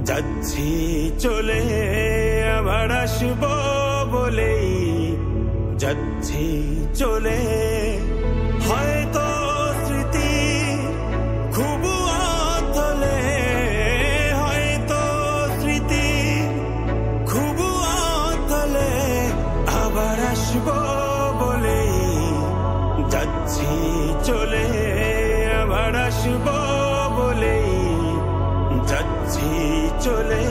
যাচ্ছি চলে আবার আসবো বলেই যাচ্ছি চলে হয়তো স্মৃতি খুব অতলে হয়তো স্মৃতি খুব অতলে আবার আসবো বলেই যাচ্ছি চলে আবার আসবো বলেই যাচ্ছি চলে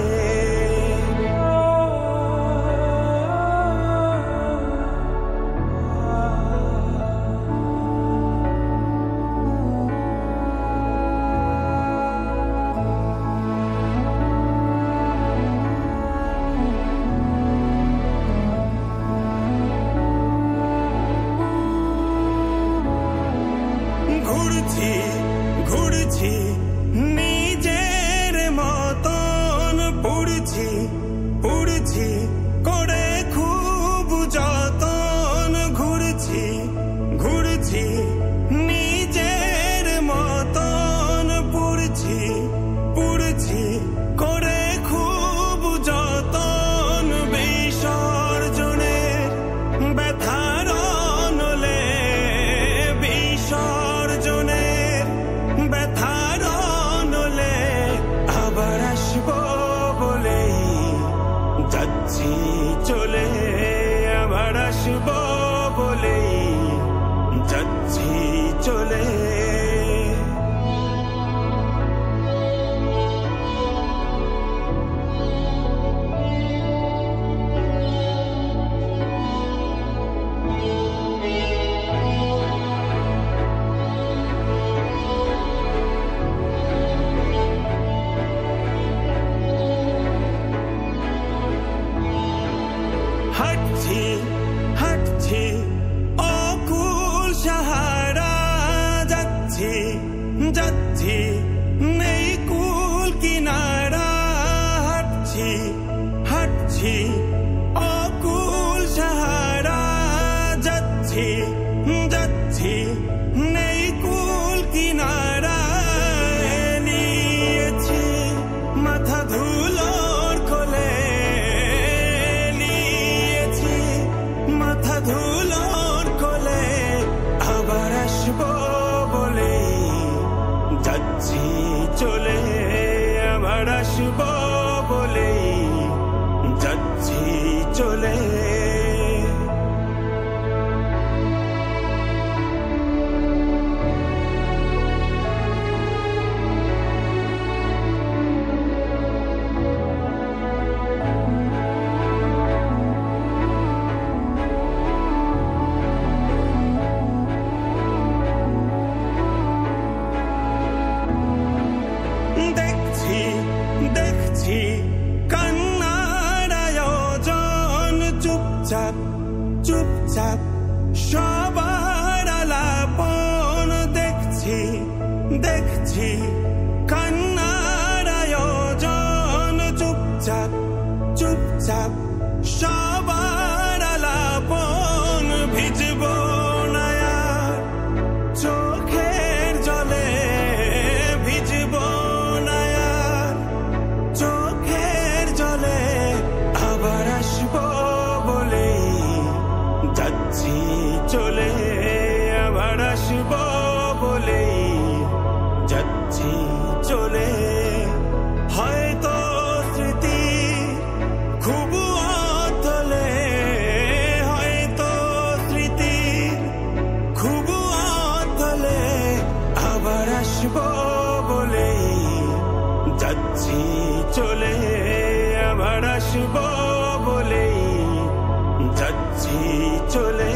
ঘুরছি ঘুরছি নিজের মতন পড়ছি পড়ছি করে খুব যতন ঘুরছি ঘুরছি নিজের মতন পড়ছি পড়ছি করে খুব যতন বিসর্জনের ব্যথার নলে বিসর্জনের ব্যথার নলে আবার আসবো বলেই যাচ্ছি চলে আবার আসবো বলেই যাচ্ছি চলে হাঁটছি হাঁটছি অকুল সাহারা যাচ্ছি যাচ্ছি নেই কুল কিনারা হাঁটছি হাঁটছি অকুল সাহারা যাচ্ছি যাচ্ছি নেই কুল কিনারা নিয়েছি মাথা ধুলোর কোলে মাথা ধুলোর কোলে আবার আসবো বলেই যাচ্ছি চলে আবার আসবো বলেই যাচ্ছি চলে দেখছি দেখছি কান্নার আয়োজন চুপচাপ চুপচাপ সবার আলাপন দেখছি দেখছি কান্নার আয়োজন চুপচাপ চুপচাপ সবার আলাপন ভিজবো না আর চোখের জলে ভিজবো না আর চোখের জলে আবার আসবো বলেই যাচ্ছি চলে আবার আসবো বলেই যাচ্ছি চলে হয়তো স্মৃতি খুব অতলে হয়তো স্মৃতি খুব অতলে আবার আসবো বলেই যাচ্ছি চলে আবার আসবো বলেই যাচ্ছি চলে